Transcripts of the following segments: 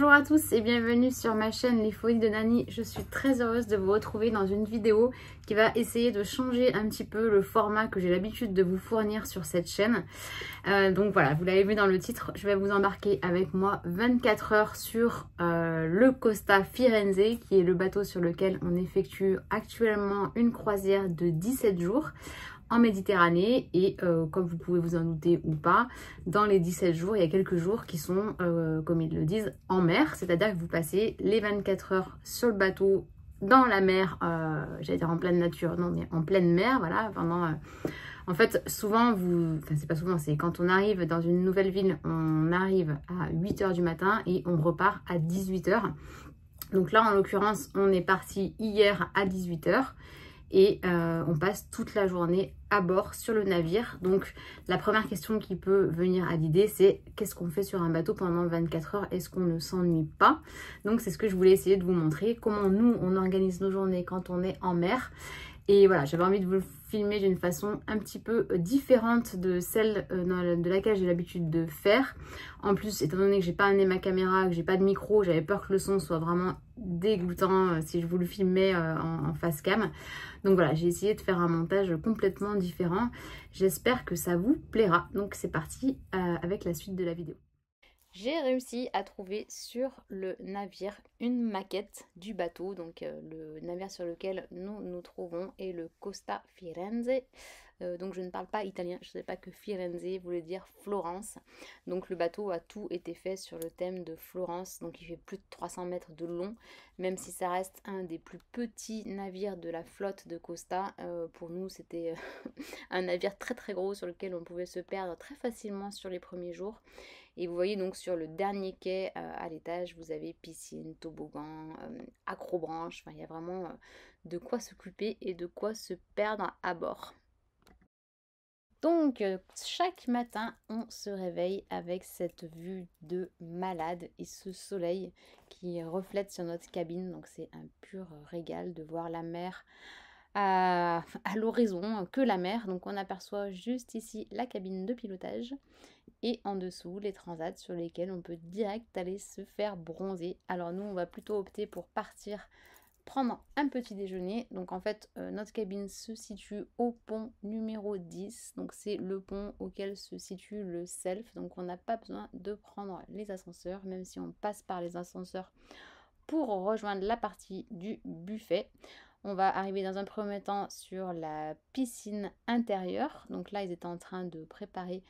Bonjour à tous et bienvenue sur ma chaîne Les Folies de Nani. Je suis très heureuse de vous retrouver dans une vidéo qui va essayer de changer un petit peu le format que j'ai l'habitude de vous fournir sur cette chaîne. Donc voilà, vous l'avez vu dans le titre, je vais vous embarquer avec moi 24 heures sur le Costa Firenze, qui est le bateau sur lequel on effectue actuellement une croisière de 17 jours en Méditerranée. Et comme vous pouvez vous en douter ou pas, dans les 17 jours, il y a quelques jours qui sont, comme ils le disent, en mer. C'est-à-dire que vous passez les 24 heures sur le bateau, dans la mer, j'allais dire en pleine nature, non mais en pleine mer, voilà, pendant... En fait, souvent, enfin c'est pas souvent, c'est quand on arrive dans une nouvelle ville, on arrive à 8 h du matin et on repart à 18 h. Donc là, en l'occurrence, on est parti hier à 18 h. Et on passe toute la journée à bord sur le navire. Donc la première question qui peut venir à l'idée, c'est qu'est-ce qu'on fait sur un bateau pendant 24 heures? Est-ce qu'on ne s'ennuie pas? Donc c'est ce que je voulais essayer de vous montrer, comment nous on organise nos journées quand on est en mer. Et voilà, j'avais envie de vous le filmer d'une façon un petit peu différente de celle de laquelle j'ai l'habitude de faire. En plus, étant donné que j'ai pas amené ma caméra, que j'ai pas de micro, j'avais peur que le son soit vraiment dégoûtant si je vous le filmais en face cam. Donc voilà, j'ai essayé de faire un montage complètement différent. J'espère que ça vous plaira. Donc c'est parti avec la suite de la vidéo. J'ai réussi à trouver sur le navire une maquette du bateau, donc le navire sur lequel nous nous trouvons est le Costa Firenze. Donc je ne parle pas italien, je ne sais pas que Firenze voulait dire Florence. Donc le bateau a tout été fait sur le thème de Florence, donc il fait plus de 300 mètres de long, même si ça reste un des plus petits navires de la flotte de Costa. Pour nous c'était un navire très très gros sur lequel on pouvait se perdre très facilement sur les premiers jours. Et vous voyez donc sur le dernier quai à l'étage, vous avez piscine, toboggan, acrobranche. Enfin, il y a vraiment de quoi s'occuper et de quoi se perdre à bord. Donc chaque matin, on se réveille avec cette vue de malade et ce soleil qui reflète sur notre cabine. Donc c'est un pur régal de voir la mer à l'horizon, que la mer. Donc on aperçoit juste ici la cabine de pilotage. Et en dessous, les transats sur lesquels on peut direct aller se faire bronzer. Alors nous, on va plutôt opter pour partir prendre un petit déjeuner. Donc en fait, notre cabine se situe au pont numéro 10. Donc c'est le pont auquel se situe le self. Donc on n'a pas besoin de prendre les ascenseurs, même si on passe par les ascenseurs pour rejoindre la partie du buffet. On va arriver dans un premier temps sur la piscine intérieure. Donc là, ils étaient en train de préparer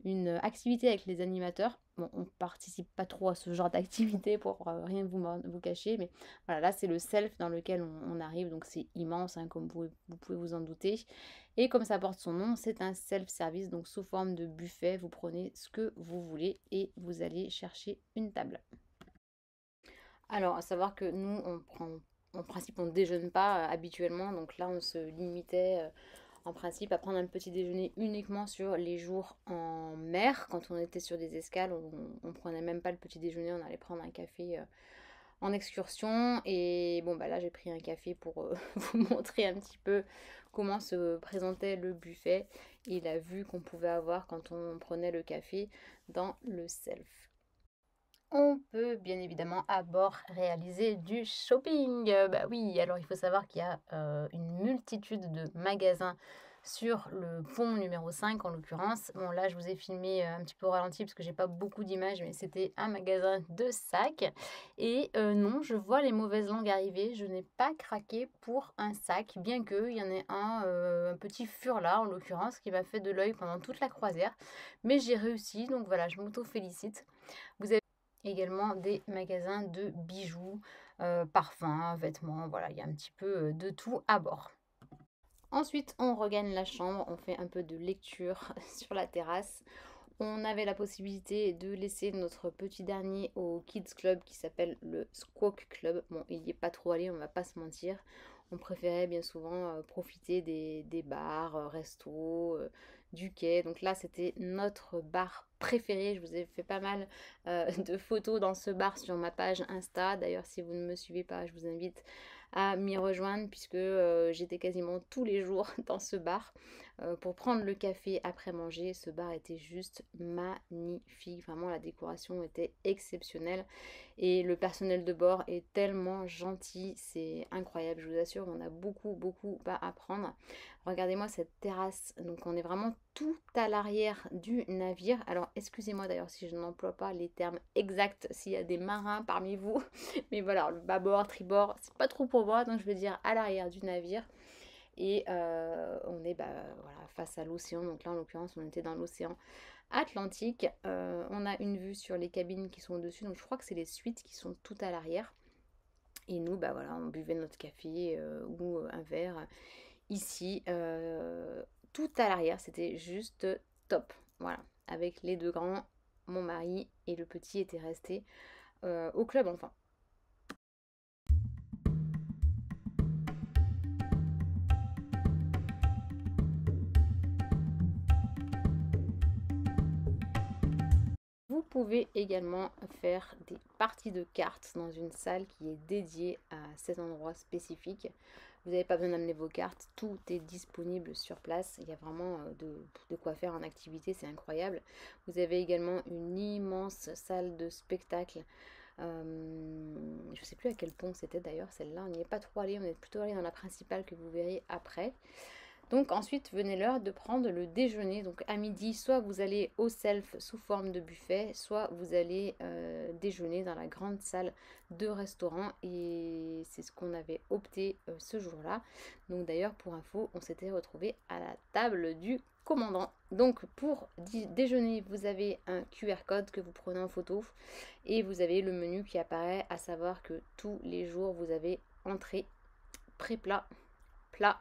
une activité avec les animateurs. Bon, on participe pas trop à ce genre d'activité pour rien vous cacher, mais voilà, là c'est le self dans lequel on arrive, donc c'est immense, hein, comme vous pouvez vous en douter. Et comme ça porte son nom, c'est un self-service, donc sous forme de buffet, vous prenez ce que vous voulez et vous allez chercher une table. Alors, à savoir que nous, en principe, on ne déjeune pas habituellement, donc là on se limitait en principe à prendre un petit déjeuner uniquement sur les jours en mer. Quand on était sur des escales, on prenait même pas le petit déjeuner, on allait prendre un café en excursion. Et bon, bah là j'ai pris un café pour vous montrer un petit peu comment se présentait le buffet et la vue qu'on pouvait avoir quand on prenait le café dans le self. On peut bien évidemment à bord réaliser du shopping. Bah oui, alors il faut savoir qu'il y a une multitude de magasins sur le pont numéro 5 en l'occurrence. Bon là je vous ai filmé un petit peu au ralenti parce que j'ai pas beaucoup d'images, mais c'était un magasin de sacs. Et non, je vois les mauvaises langues arriver, je n'ai pas craqué pour un sac, bien qu'il y en ait un petit furla en l'occurrence qui m'a fait de l'œil pendant toute la croisière. Mais j'ai réussi, donc voilà, je m'auto-félicite. Vous avez également des magasins de bijoux, parfums, vêtements, voilà, il y a un petit peu de tout à bord. Ensuite, on regagne la chambre, on fait un peu de lecture sur la terrasse. On avait la possibilité de laisser notre petit dernier au Kids Club qui s'appelle le Squawk Club. Bon, il n'y est pas trop allé, on va pas se mentir. On préférait bien souvent profiter des bars, restos, du quai. Donc là, c'était notre bar préféré. Je vous ai fait pas mal de photos dans ce bar sur ma page Insta. D'ailleurs, si vous ne me suivez pas, je vous invite à m'y rejoindre puisque j'étais quasiment tous les jours dans ce bar pour prendre le café après manger. Ce bar était juste magnifique. Vraiment, la décoration était exceptionnelle et le personnel de bord est tellement gentil. C'est incroyable, je vous assure, on a beaucoup à apprendre. Regardez-moi cette terrasse. Donc on est vraiment tout à l'arrière du navire. Alors excusez-moi d'ailleurs si je n'emploie pas les termes exacts, s'il y a des marins parmi vous. Mais voilà, le bâbord, tribord, c'est pas trop pour moi. Donc je vais dire à l'arrière du navire. Et on est voilà, face à l'océan. Donc là en l'occurrence on était dans l'océan Atlantique. On a une vue sur les cabines qui sont au-dessus. Donc je crois que c'est les suites qui sont tout à l'arrière. Et nous, bah voilà, on buvait notre café ou un verre ici, tout à l'arrière. C'était juste top. Voilà, avec les deux grands, mon mari et le petit étaient restés au club enfin. Vous pouvez également faire des parties de cartes dans une salle qui est dédiée à cet endroit spécifique. Vous n'avez pas besoin d'amener vos cartes, tout est disponible sur place. Il y a vraiment de quoi faire en activité, c'est incroyable. Vous avez également une immense salle de spectacle. Je ne sais plus à quel pont c'était d'ailleurs celle-là, on n'y est pas trop allé, on est plutôt allé dans la principale que vous verrez après. Donc ensuite venait l'heure de prendre le déjeuner. Donc à midi, soit vous allez au self sous forme de buffet, soit vous allez déjeuner dans la grande salle de restaurant. Et c'est ce qu'on avait opté ce jour-là. Donc d'ailleurs pour info, on s'était retrouvé à la table du commandant. Donc pour déjeuner, vous avez un QR code que vous prenez en photo et vous avez le menu qui apparaît, à savoir que tous les jours vous avez entrée, pré-plat, plat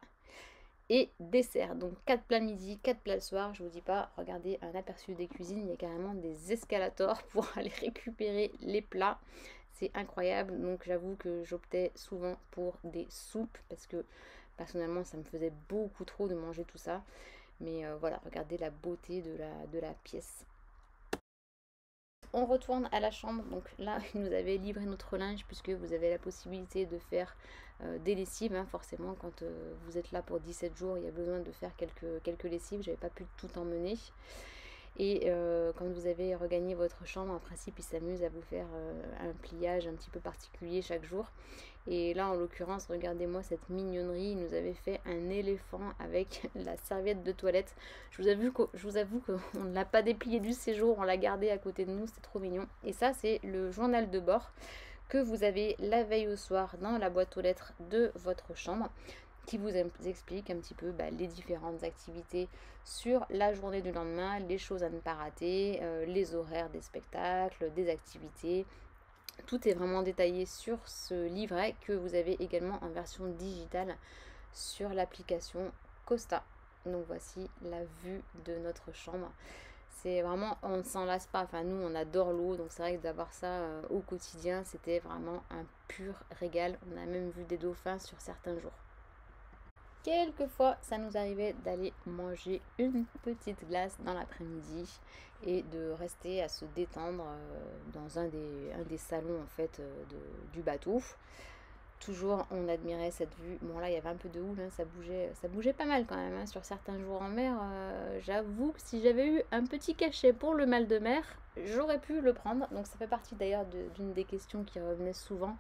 et dessert. Donc 4 plats midi, 4 plats le soir. Je vous dis pas, regardez un aperçu des cuisines, il y a carrément des escalators pour aller récupérer les plats. C'est incroyable. Donc j'avoue que j'optais souvent pour des soupes parce que personnellement ça me faisait beaucoup trop de manger tout ça. Mais voilà, regardez la beauté de la pièce. On retourne à la chambre, donc là il nous avait livré notre linge puisque vous avez la possibilité de faire des lessives, hein, forcément quand vous êtes là pour 17 jours il y a besoin de faire quelques lessives, j'avais pas pu tout emmener. Et quand vous avez regagné votre chambre, en principe, ils s'amusent à vous faire un pliage un petit peu particulier chaque jour. Et là, en l'occurrence, regardez-moi cette mignonnerie. Il nous avait fait un éléphant avec la serviette de toilette. Je vous avoue qu'on ne l'a pas déplié du séjour, on l'a gardé à côté de nous, c'est trop mignon. Et ça, c'est le journal de bord que vous avez la veille au soir dans la boîte aux lettres de votre chambre, qui vous explique un petit peu les différentes activités sur la journée du lendemain, les choses à ne pas rater, les horaires des spectacles, des activités. Tout est vraiment détaillé sur ce livret que vous avez également en version digitale sur l'application Costa. Donc voici la vue de notre chambre. C'est vraiment, on ne s'en lasse pas. Enfin, nous, on adore l'eau, donc c'est vrai que d'avoir ça au quotidien, c'était vraiment un pur régal. On a même vu des dauphins sur certains jours. Quelquefois, ça nous arrivait d'aller manger une petite glace dans l'après-midi et de rester à se détendre dans un des salons en fait du bateau. Toujours, on admirait cette vue. Bon là, il y avait un peu de houle, hein, ça bougeait pas mal quand même. Hein, sur certains jours en mer, j'avoue que si j'avais eu un petit cachet pour le mal de mer, j'aurais pu le prendre. Donc ça fait partie d'ailleurs d'une des questions qui revenait souvent.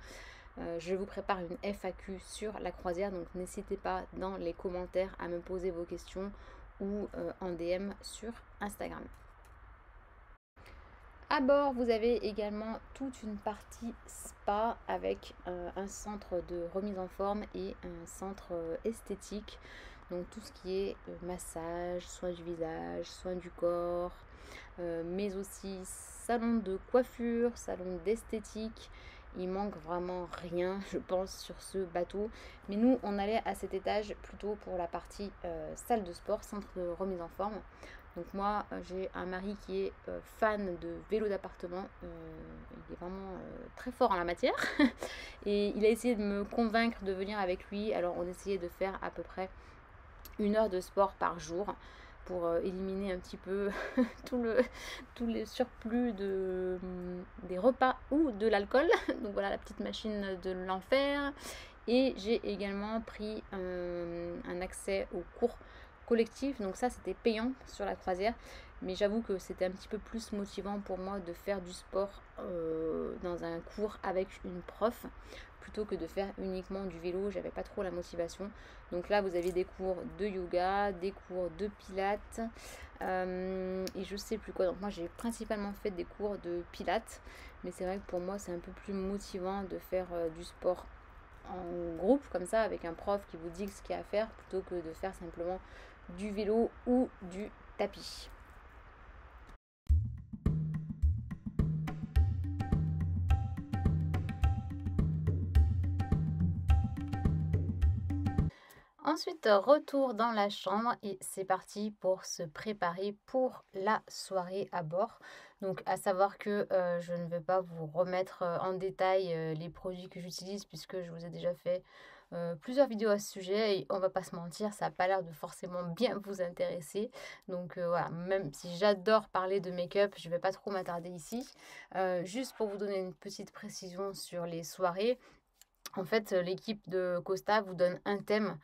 Je vous prépare une FAQ sur la croisière, donc n'hésitez pas dans les commentaires à me poser vos questions ou en DM sur Instagram. À bord, vous avez également toute une partie spa avec un centre de remise en forme et un centre esthétique. Donc tout ce qui est massage, soins du visage, soins du corps, mais aussi salon de coiffure, salon d'esthétique. Il manque vraiment rien, je pense, sur ce bateau. Mais nous, on allait à cet étage plutôt pour la partie salle de sport, centre de remise en forme. Donc moi, j'ai un mari qui est fan de vélo d'appartement. Il est vraiment très fort en la matière. Et il a essayé de me convaincre de venir avec lui. Alors on essayait de faire à peu près 1 heure de sport par jour. pour éliminer un petit peu tous les surplus des repas ou de l'alcool. Donc voilà la petite machine de l'enfer. Et j'ai également pris un accès aux cours collectifs. Donc ça c'était payant sur la croisière. Mais j'avoue que c'était un petit peu plus motivant pour moi de faire du sport dans un cours avec une prof plutôt que de faire uniquement du vélo. J'avais pas trop la motivation. Donc là vous avez des cours de yoga, des cours de pilates et je sais plus quoi. Donc moi j'ai principalement fait des cours de pilates. Mais c'est vrai que pour moi c'est un peu plus motivant de faire du sport en groupe comme ça avec un prof qui vous dit ce qu'il y a à faire plutôt que de faire simplement du vélo ou du tapis. Ensuite, retour dans la chambre et c'est parti pour se préparer pour la soirée à bord. Donc, à savoir que je ne vais pas vous remettre en détail les produits que j'utilise puisque je vous ai déjà fait plusieurs vidéos à ce sujet et on va pas se mentir, ça n'a pas l'air de forcément bien vous intéresser. Donc voilà, même si j'adore parler de make-up, je vais pas trop m'attarder ici. Juste pour vous donner une petite précision sur les soirées. En fait, l'équipe de Costa vous donne un thème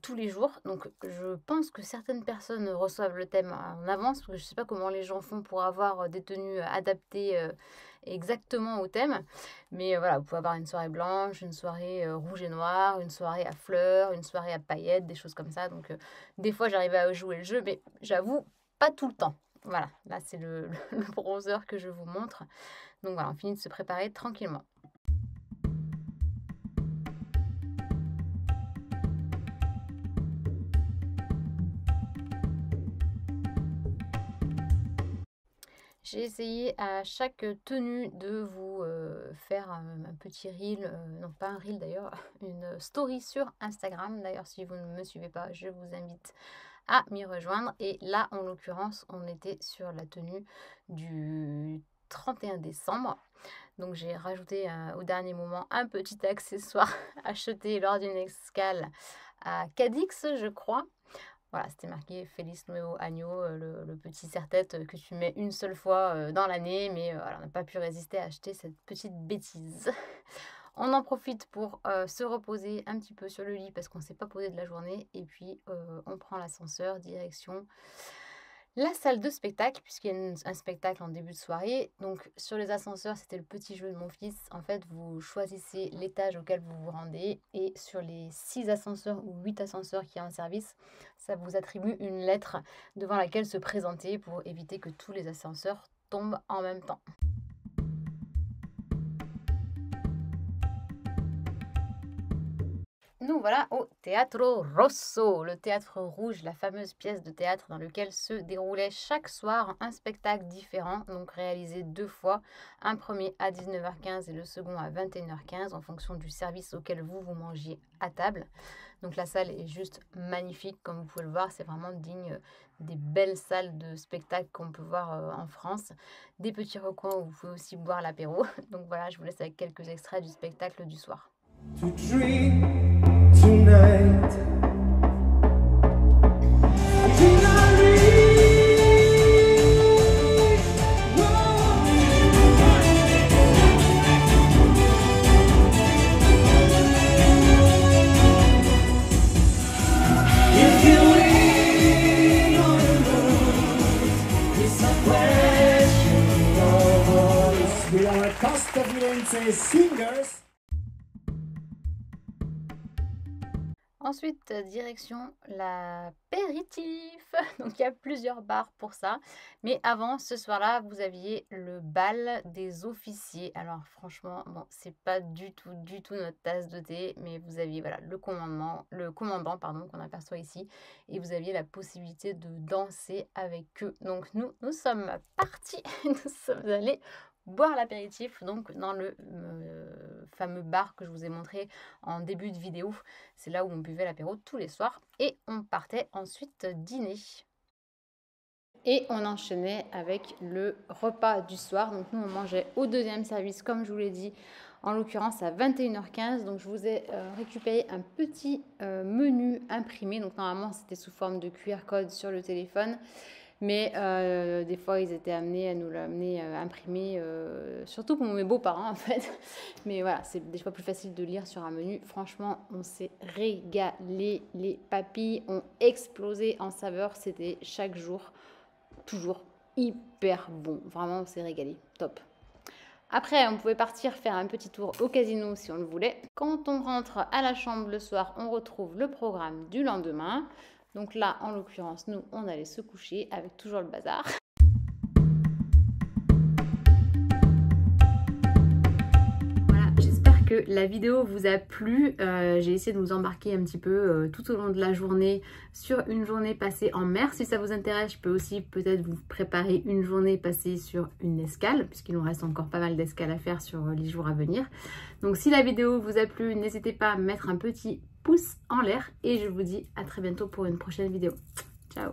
tous les jours. Donc, je pense que certaines personnes reçoivent le thème en avance, parce que je ne sais pas comment les gens font pour avoir des tenues adaptées exactement au thème. Mais voilà, vous pouvez avoir une soirée blanche, une soirée rouge et noir, une soirée à fleurs, une soirée à paillettes, des choses comme ça. Donc, des fois, j'arrivais à jouer le jeu, mais j'avoue, pas tout le temps. Voilà, là, c'est le bronzer que je vous montre. Donc, voilà, on finit de se préparer tranquillement. J'ai essayé à chaque tenue de vous faire un petit reel, non pas un reel d'ailleurs, une story sur Instagram. D'ailleurs, si vous ne me suivez pas, je vous invite à m'y rejoindre. Et là, en l'occurrence, on était sur la tenue du 31 décembre. Donc j'ai rajouté au dernier moment un petit accessoire acheté lors d'une escale à Cadix, je crois. Voilà, c'était marqué Feliz Nuevo Año, le petit serre-tête que tu mets une seule fois dans l'année, mais voilà, on n'a pas pu résister à acheter cette petite bêtise. On en profite pour se reposer un petit peu sur le lit parce qu'on ne s'est pas posé de la journée, et puis on prend l'ascenseur direction la salle de spectacle, puisqu'il y a un spectacle en début de soirée. Donc sur les ascenseurs, c'était le petit jeu de mon fils. En fait, vous choisissez l'étage auquel vous vous rendez et sur les 6 ascenseurs ou 8 ascenseurs qui y a en service, ça vous attribue une lettre devant laquelle se présenter pour éviter que tous les ascenseurs tombent en même temps. Nous voilà au Teatro Rosso, le théâtre rouge, la fameuse pièce de théâtre dans lequel se déroulait chaque soir un spectacle différent, donc réalisé 2 fois, un premier à 19h15 et le second à 21h15 en fonction du service auquel vous mangiez à table. Donc la salle est juste magnifique, comme vous pouvez le voir, c'est vraiment digne des belles salles de spectacle qu'on peut voir en France. Des petits recoins où vous pouvez aussi boire l'apéro. Donc voilà, je vous laisse avec quelques extraits du spectacle du soir. To dream tonight. Singers. Ensuite, direction l'apéritif. Donc, il y a plusieurs bars pour ça. Mais avant, ce soir-là, vous aviez le bal des officiers. Alors, franchement, bon, c'est pas du tout notre tasse de thé. Mais vous aviez, voilà, le commandant, pardon, qu'on aperçoit ici. Et vous aviez la possibilité de danser avec eux. Donc, nous sommes partis. Nous sommes allés boire l'apéritif, donc dans le fameux bar que je vous ai montré en début de vidéo. C'est là où on buvait l'apéro tous les soirs et on partait ensuite dîner. Et on enchaînait avec le repas du soir. Donc nous, on mangeait au deuxième service, comme je vous l'ai dit, En l'occurrence à 21h15, donc je vous ai récupéré un petit menu imprimé. Donc normalement c'était sous forme de QR code sur le téléphone, mais des fois ils étaient amenés à nous l'amener imprimé, surtout pour mes beaux-parents en fait. Mais voilà, c'est des fois plus facile de lire sur un menu. Franchement, on s'est régalé, les papilles ont explosé en saveur, c'était chaque jour, toujours hyper bon. Vraiment, on s'est régalé, top. Après, on pouvait partir faire un petit tour au casino si on le voulait. Quand on rentre à la chambre le soir, on retrouve le programme du lendemain. Donc là, en l'occurrence, nous, on allait se coucher avec toujours le bazar. Que la vidéo vous a plu. J'ai essayé de vous embarquer un petit peu tout au long de la journée sur une journée passée en mer. Si ça vous intéresse, je peux aussi peut-être vous préparer une journée passée sur une escale, puisqu'il nous reste encore pas mal d'escales à faire sur les jours à venir. Donc si la vidéo vous a plu, n'hésitez pas à mettre un petit pouce en l'air et je vous dis à très bientôt pour une prochaine vidéo. Ciao!